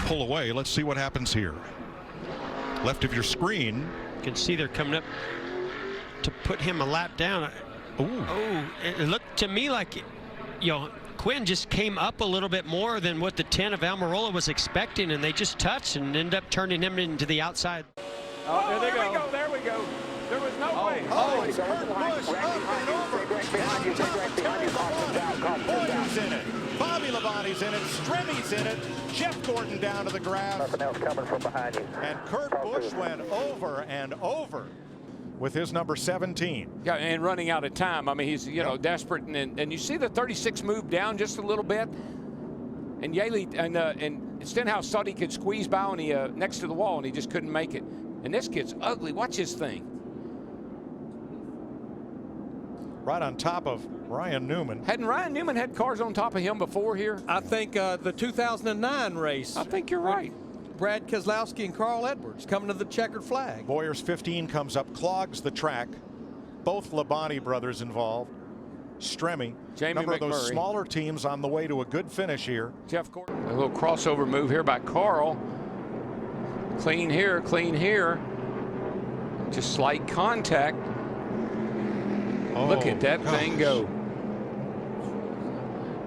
pull away. Let's see what happens here. Left of your screen. You can see they're coming up to put him a lap down. Ooh. Oh, it looked to me like, Quinn just came up a little bit more than what the 10 of Almirola was expecting, and they just touched and ended up turning him into the outside. Oh, there we go. There we go. There was no way. Oh, it's Kurt Busch up and over. Boyer's in it. Bobby Labonte's in it. Stremmy's in it. Jeff Gordon down to the grass. Nothing else coming from behind you. And Kurt Busch went over and over with his number 17. Yeah, and running out of time. I mean, he's, desperate. And you see the 36 move down just a little bit. And Yaley and Stenhouse thought he could squeeze by on the next to the wall, and he just couldn't make it. And this kid's ugly. Watch his thing. Right on top of Ryan Newman. Hadn't Ryan Newman had cars on top of him before here? I think the 2009 race. I think you're right. Brad Keselowski and Carl Edwards coming to the checkered flag. Boyer's 15 comes up, clogs the track. Both Labonte brothers involved. Stremme, number of those smaller teams on the way to a good finish here. Jeff Gordon, a little crossover move here by Carl. Clean here, clean here. Just slight contact. Oh, look at that thing go.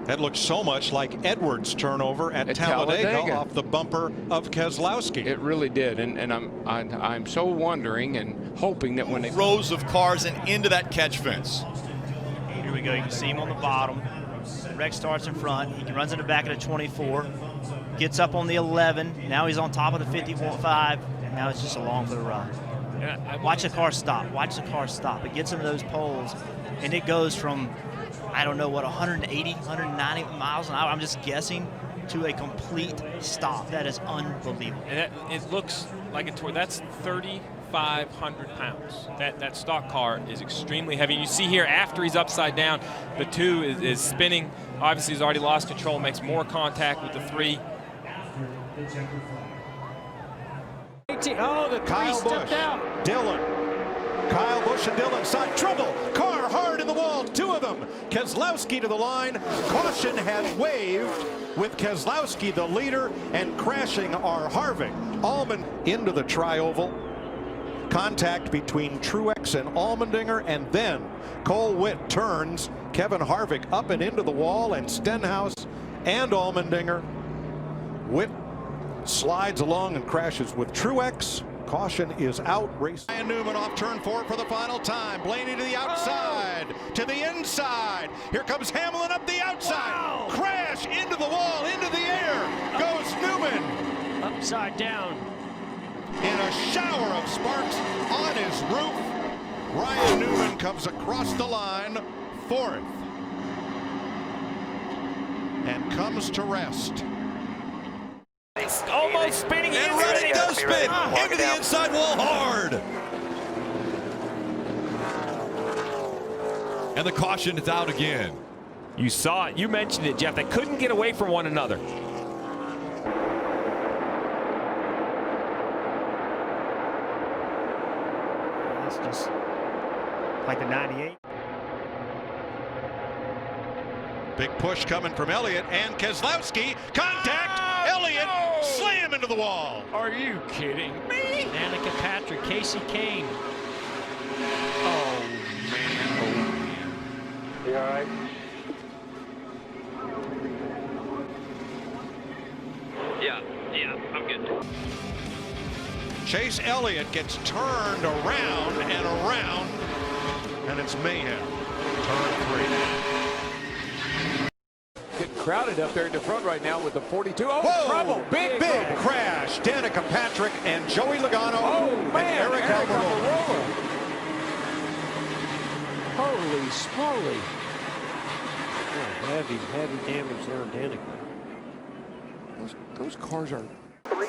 That looks so much like Edwards' turnover at Talladega off the bumper of Keselowski. It really did, and I'm so wondering and hoping that when they rows of cars and into that catch fence. Here we go. You can see him on the bottom. Rex starts in front. He runs in the back of the 24. Gets up on the 11. Now he's on top of the 50.5. And now it's just along for the ride. Watch the car stop. Watch the car stop. It gets into those poles, and it goes from, I don't know what, 180, 190 miles an hour, I'm just guessing, to a complete stop. That is unbelievable. And it looks like that's 3,500 pounds. That stock car is extremely heavy. You see here, after he's upside down, the 2 is spinning. Obviously, he's already lost control, makes more contact with the 3. Oh, the 3 stepped out. Dillon. Kyle Busch and Dillon side trouble. Car hard in the wall, 2 of them. Keselowski to the line. Caution has waved with Keselowski the leader, and crashing are Harvick. Allman into the tri-oval. Contact between Truex and Allmendinger, and then Cole Witt turns Kevin Harvick up and into the wall, and Stenhouse and Allmendinger. Witt slides along and crashes with Truex. Caution is out. Race. Ryan Newman off turn 4 for the final time. Blaney to the outside, to the inside. Here comes Hamlin up the outside. Wow. Crash into the wall, into the air. Goes Newman. Upside down. In a shower of sparks on his roof. Ryan Newman comes across the line, 4th. And comes to rest. Almost spinning and running does spin into the inside wall hard. And the caution is out again. You saw it. You mentioned it, Jeff. They couldn't get away from one another. It's just like the 98. Big push coming from Elliott and Keselowski. Contact. Elliott slam into the wall. Are you kidding me? Danica Patrick, Casey Kane. Oh man. You all right? Yeah, I'm good. Chase Elliott gets turned around and around, and it's mayhem. Turn 3. Getting crowded up there in the front right now with the 42. Oh, whoa, trouble. Big crash. Danica Patrick and Joey Logano. Oh, man. And Eric Almirola. Holy smoly. Oh, heavy damage there on Danica. Those cars are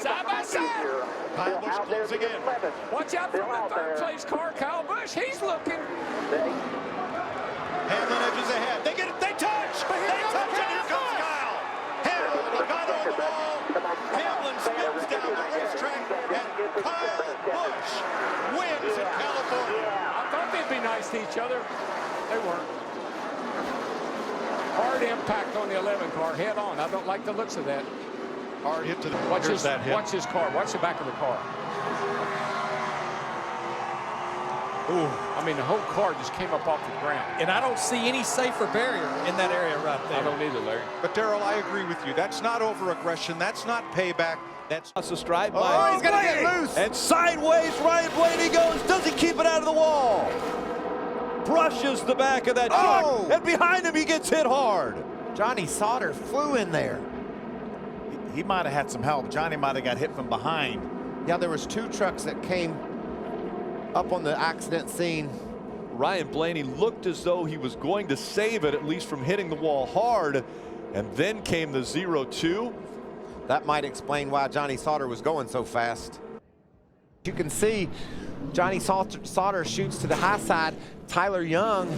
Side by side. Kyle Busch closing in. Watch out for the third place car, Kyle Busch. He's looking. Hamlin edges ahead. They get it. They touch. They touch. And here comes Kyle. Hamlin, Logano on the wall. Hamlin spins down the racetrack, and Kyle Busch wins in California. I thought they'd be nice to each other. They weren't. Hard impact on the 11 car, head on. I don't like the looks of that. Hard hit to the Watch his that hit. watch his car. Watch the back of the car. Ooh, I mean, the whole car just came up off the ground. And I don't see any safer barrier in that area right there. I don't either, Larry. But Darrell, I agree with you. That's not over-aggression. That's not payback. That's a stripe. Oh, he's going to get loose. And sideways, Ryan Blaney goes. Does he keep it out of the wall? Brushes the back of that truck. And behind him, he gets hit hard. Johnny Sauter flew in there. He might have had some help. Johnny might have got hit from behind. Yeah, there was 2 trucks that came up on the accident scene. Ryan Blaney looked as though he was going to save it, at least from hitting the wall hard. And then came the 0-2. That might explain why Johnny Sauter was going so fast. You can see Johnny Sauter shoots to the high side. Tyler Young,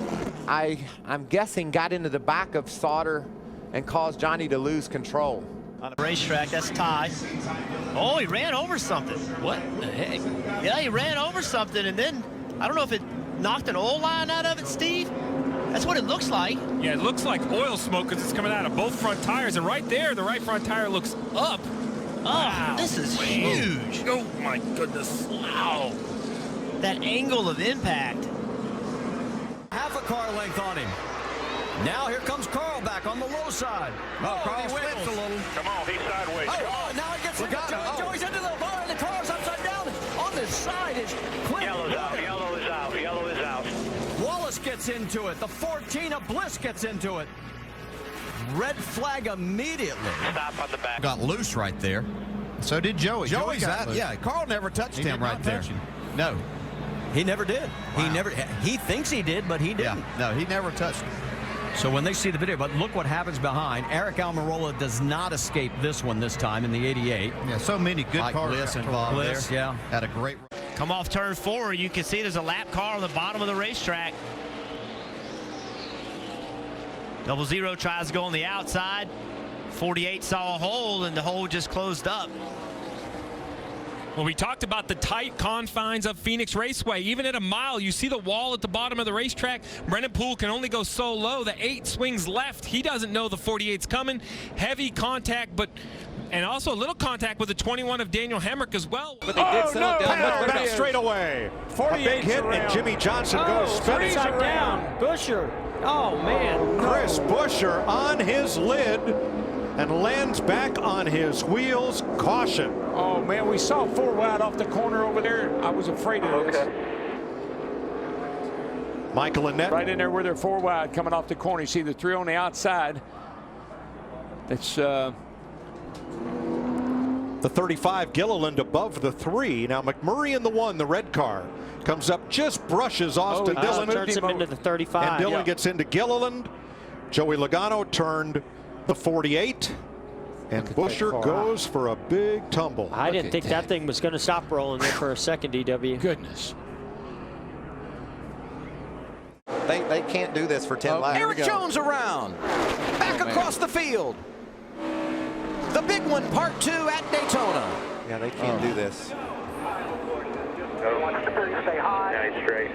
I'm guessing, got into the back of Sauter and caused Johnny to lose control. On a racetrack, that's Ty. Oh, he ran over something. What the heck? Yeah, he ran over something, and then I don't know if it knocked an oil line out of it, Steve. That's what it looks like. Yeah, it looks like oil smoke because it's coming out of both front tires. And right there, the right front tire looks up. Oh, Wow. this is huge. Oh, my goodness. Wow. That angle of impact. Half a car length on him. Now here comes Carl back on the low side. Oh, Carl slips a little. Come on, he's sideways. Oh, now he gets into Joey. Joey's into the bar, and the car's upside down. On this side is Quinn. Yellow's out, yellow is out, yellow is out. Wallace gets into it. The 14 of Bliss gets into it. Red flag immediately. Stop on the back. Got loose right there. So did Joey. Joey's out. Yeah, Carl never touched him right there. No. He never did. Wow. He thinks he did, but he didn't. Yeah, no, he never touched him. So when they see the video, but look what happens behind. Eric Almirola does not escape this one this time in the 88. Yeah, so many good cars Bliss involved Bliss, there. yeah. Had a great. Come off turn 4, you can see there's a lap car on the bottom of the racetrack. 00 tries to go on the outside. 48 saw a hole, and the hole just closed up. Well, we talked about the tight confines of Phoenix Raceway. Even at a mile, you see the wall at the bottom of the racetrack. Brennan Poole can only go so low. The 8 swings left. He doesn't know the 48's coming. Heavy contact, and also a little contact with the 21 of Daniel Hemrick as well. But they did settle down. Power back straight away. A big hit, and Jimmy Johnson goes spinning. down. Busher. Oh, man. Chris Buescher on his lid and lands back on his wheels. Caution. Oh, man, we saw 4 wide off the corner over there. I was afraid of this. Michael Annette. Right in there where they're 4 wide coming off the corner. You see the 3 on the outside. It's the 35 Gilliland above the 3. Now McMurray in the 1, the red car, comes up, just brushes Austin Dillon. Turns him into the 35. And Dillon gets into Gilliland. Joey Logano turned the 48. And Buescher goes for a big tumble. I didn't think that thing was going to stop rolling there for a second, DW. goodness. They can't do this for 10 laps. Eric Jones around. Back across the field. The big one, part 2 at Daytona. Yeah, they can't do this. Stay high. Nice straight.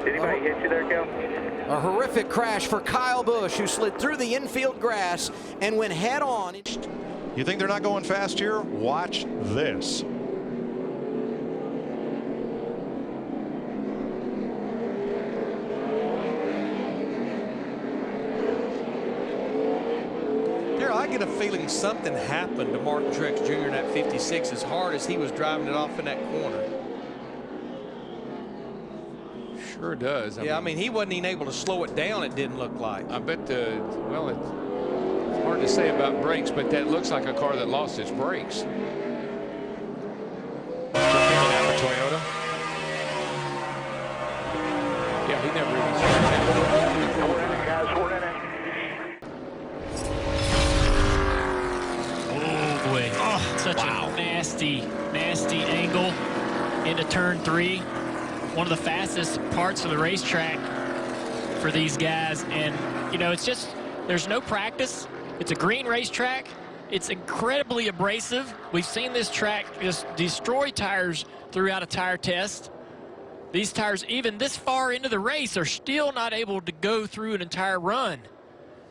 Did anybody hit you there, Kel? A horrific crash for Kyle Busch, who slid through the infield grass and went head on. You think they're not going fast here? Watch this. I get a feeling something happened to Mark Truex Jr. in that 56 as hard as he was driving it off in that corner. Sure does. I mean, he wasn't even able to slow it down, it didn't look like. I bet well, it's hard to say about brakes, but that looks like a car that lost its brakes. Toyota. Yeah, he never even saw that. We're in it, guys. We're in it. Oh, boy. Oh, such a nasty angle into turn 3. One of the fastest parts of the racetrack for these guys. And, you know, it's just, there's no practice. It's a green racetrack. It's incredibly abrasive. We've seen this track just destroy tires throughout a tire test. These tires, even this far into the race, are still not able to go through an entire run.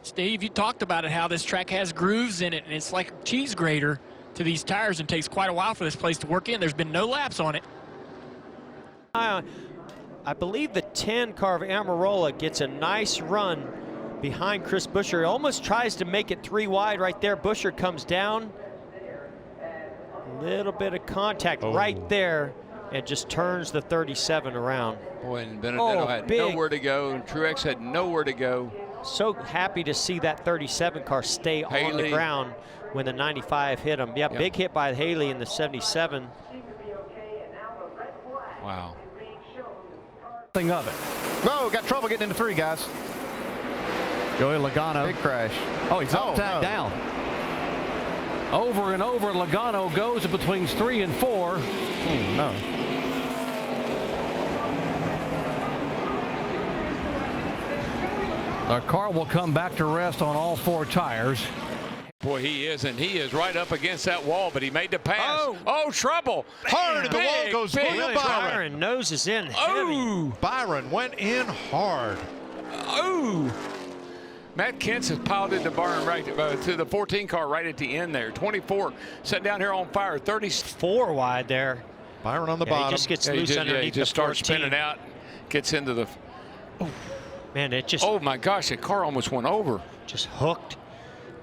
Steve, you talked about it, how this track has grooves in it, and it's like a cheese grater. to these tires and takes quite a while for this place to work in. There's been no laps on it. I believe the 10 car of Amarola gets a nice run behind Chris Buescher. Almost tries to make it 3 wide right there. Buescher comes down. Little bit of contact right there and just turns the 37 around. Boy, and Benedetto had nowhere to go, and Truex had nowhere to go. So happy to see that 37 car stay on the ground when the 95 hit him. Yeah, big hit by Haley in the 77. Wow. Thing of it. Whoa, got trouble getting into 3, guys. Joey Logano. Big crash. Oh, he's upside down. Over and over, Logano goes between 3 and 4. No. The car will come back to rest on all 4 tires. Boy, he is, and he is right up against that wall, but he made the pass. Oh, trouble. Hard in the wall goes William Byron. Byron noses in heavy. Oh, Byron went in hard. Oh. Matt Kenseth piled into Byron right to the 14 car right at the end there. 24 set down here on fire. 34 wide there. Byron on the bottom. He just gets loose underneath he just the 14. starts spinning out, gets into the. Man, it just. Oh my gosh, that car almost went over. Just hooked,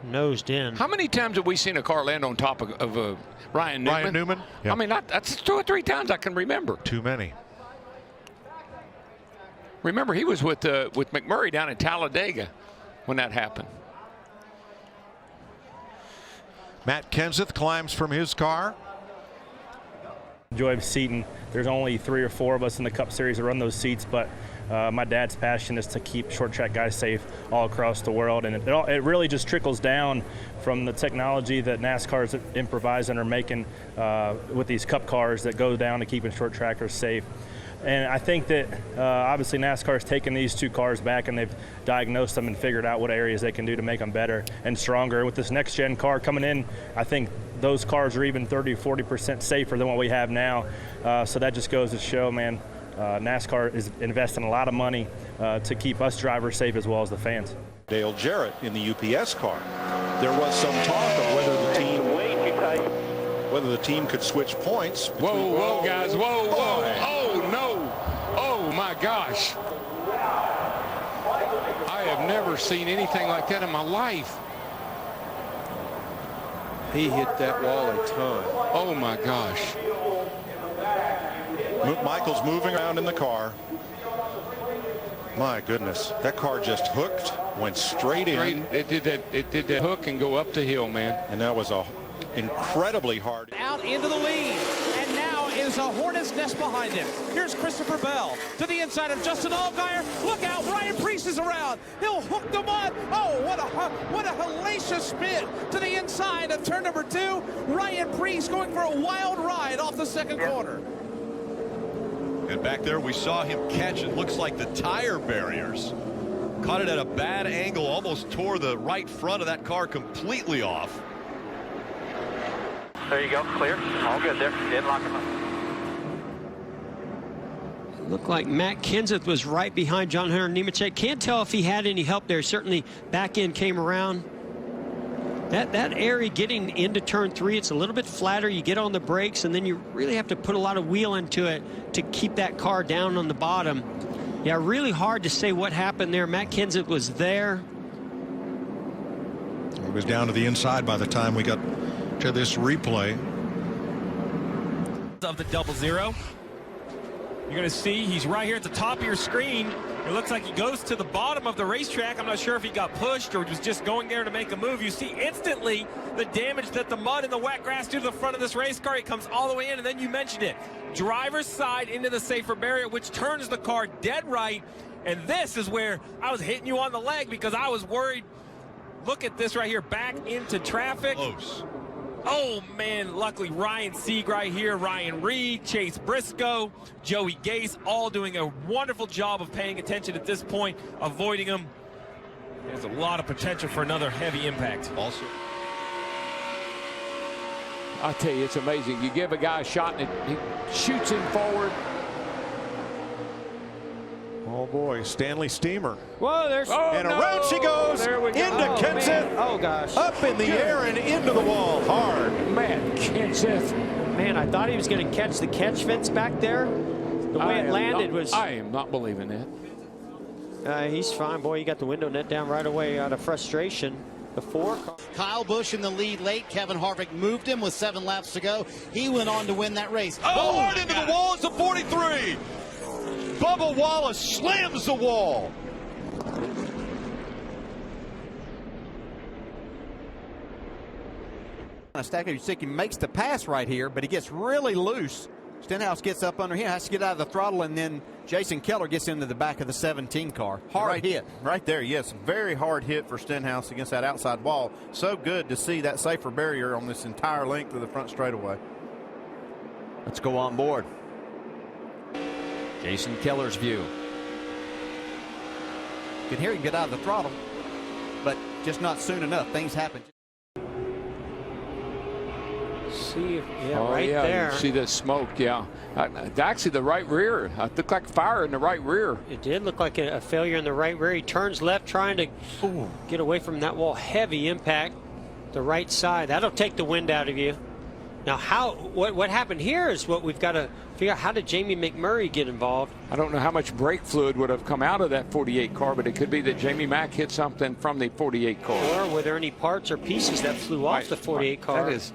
nosed in. How many times have we seen a car land on top of Ryan Newman? Ryan Newman? Yeah. I mean, that's 2 or 3 times I can remember. Too many. Remember, he was with McMurray down in Talladega when that happened. Matt Kenseth climbs from his car. Joy of seating. There's only 3 or 4 of us in the Cup Series that run those seats, but my dad's passion is to keep short track guys safe all across the world, and it really just trickles down from the technology that NASCAR is improvising or making with these Cup cars that go down to keeping short trackers safe. And I think that obviously NASCAR has taken these 2 cars back and they've diagnosed them and figured out what areas they can do to make them better and stronger. With this next gen car coming in, I think those cars are even 30–40% safer than what we have now. So that just goes to show, man, NASCAR is investing a lot of money to keep us drivers safe as well as the fans. Dale Jarrett in the UPS car. There was some talk of whether the team could switch points. Whoa, guys, whoa. Oh, no. Oh, my gosh. I have never seen anything like that in my life. He hit that wall a ton. Oh, my gosh. Michael's moving around in the car. My goodness, that car just hooked, went straight in. It did that hook and go up the hill, man. And that was incredibly hard. Out into the lead, and now is a hornet's nest behind him. Here's Christopher Bell to the inside of Justin Allgaier. Look out, Ryan Preece is around. He'll hook them on. Oh, what a hellacious spin to the inside of turn number 2. Ryan Preece going for a wild ride off the second corner. And back there we saw him catch it. Looks like the tire barriers. Caught it at a bad angle, almost tore the right front of that car completely off. There you go, clear. All good there. Didn't lock him up. Looked like Matt Kenseth was right behind John Hunter Nemechek. Can't tell if he had any help there. Certainly back end came around. That area getting into turn 3, it's a little bit flatter. You get on the brakes, and then you really have to put a lot of wheel into it to keep that car down on the bottom. Yeah, really hard to say what happened there. Matt Kenseth was there. He was down to the inside by the time we got to this replay. Of the 00. You're going to see he's right here at the top of your screen. It looks like he goes to the bottom of the racetrack. I'm not sure if he got pushed or was just going there to make a move. You see instantly the damage that the mud and the wet grass do to the front of this race car. It comes all the way in, and then you mentioned it. Driver's side into the safer barrier, which turns the car dead right. And this is where I was hitting you on the leg because I was worried. Look at this right here, back into traffic. Close. Oh, man, luckily Ryan Sieg right here, Ryan Reed, Chase Briscoe, Joey Gase, all doing a wonderful job of paying attention at this point, avoiding him. There's a lot of potential for another heavy impact. Also, I tell you, it's amazing. You give a guy a shot and he shoots him forward. Well, Oh boy, Stanley Steamer. Whoa, there's and around she goes into Kenseth. Oh gosh. Up in the air and into the wall hard. Man, Kenseth. Man, I thought he was going to catch the catch fence back there. The way it landed was. I am not believing that. He's fine, boy. He got the window net down right away out of frustration. Kyle Busch in the lead late. Kevin Harvick moved him with 7 laps to go. He went on to win that race. Oh, hard into the wall. It's a 43. Bubba Wallace slams the wall. Stacker, he makes the pass right here, but he gets really loose. Stenhouse gets up under him, has to get out of the throttle, and then Jason Keller gets into the back of the 17 car. Hard hit. Right there, yes. Very hard hit for Stenhouse against that outside wall. So good to see that safer barrier on this entire length of the front straightaway. Let's go on board. Jason Keller's view. You can hear him get out of the throttle, but just not soon enough. Things happen. See, right there. You see the smoke, actually, the right rear. It looked like fire in the right rear. It did look like a failure in the right rear. He turns left, trying to get away from that wall. Heavy impact, the right side. That'll take the wind out of you. Now, what happened here is what we've got to figure out. How did Jamie McMurray get involved? I don't know how much brake fluid would have come out of that 48 car, but it could be that Jamie Mack hit something from the 48 car. Or were there any parts or pieces that flew off the 48 car? That is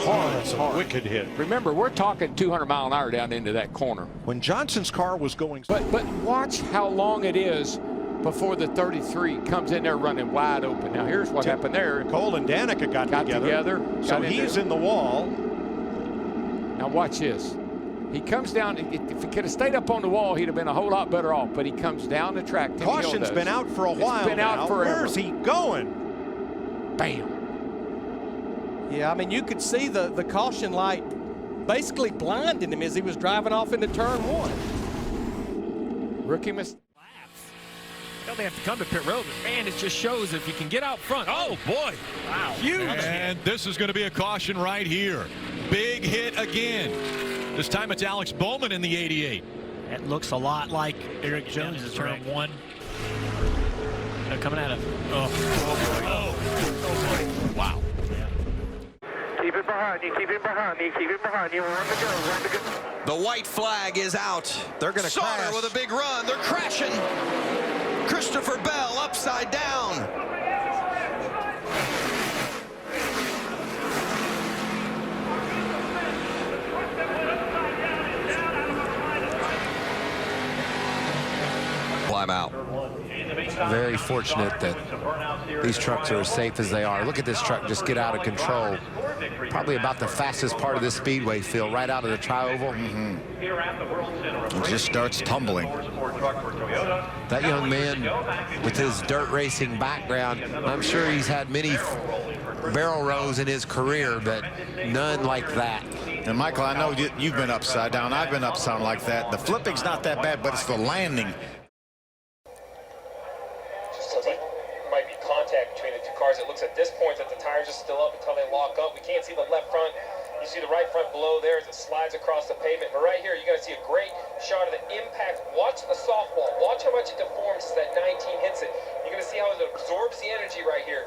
hard. That's a wicked hit. Remember, we're talking 200 mile an hour down into that corner. When Johnson's car was going. But watch how long it is before the 33 comes in there running wide open. Now here's what happened there. Cole and Danica got together. So he's in the wall. Now watch this. He comes down. If he could have stayed up on the wall, he'd have been a whole lot better off. But he comes down the track. Caution's been out for a while. It's been out forever. Where's he going? Bam. Yeah, I mean, you could see the caution light basically blinding him as he was driving off into turn 1. Rookie mistake. They have to come to pit road, but man, it just shows if you can get out front. Oh boy, wow, huge! And this is going to be a caution right here. Big hit again. This time it's Alex Bowman in the 88. That looks a lot like Eric Jones' is turn 1. Coming out of. Oh boy! Wow. Keep it behind you, keep it behind you, keep it behind you. Run to go. The white flag is out. They're going to crash. Sauter with a big run. They're crashing. Christopher Bell upside down. Climb out. Very fortunate that these trucks are as safe as they are. Look at this truck just get out of control. Probably about the fastest part of this speedway field, right out of the tri-oval. It just starts tumbling. That young man with his dirt racing background, I'm sure he's had many barrel rolls in his career, but none like that. And Michael, I know you've been upside down. I've been upside like that. The flipping's not that bad, but it's the landing. Might be contact between the two cars. It looks at this point that the tires are still up until they lock up. We can't see the left front. You see the right front below there as it slides across the pavement. But right here, you're going to see a great shot of the impact. Watch the softball. Watch how much it deforms as that 19 hits it. You're going to see how it absorbs the energy right here.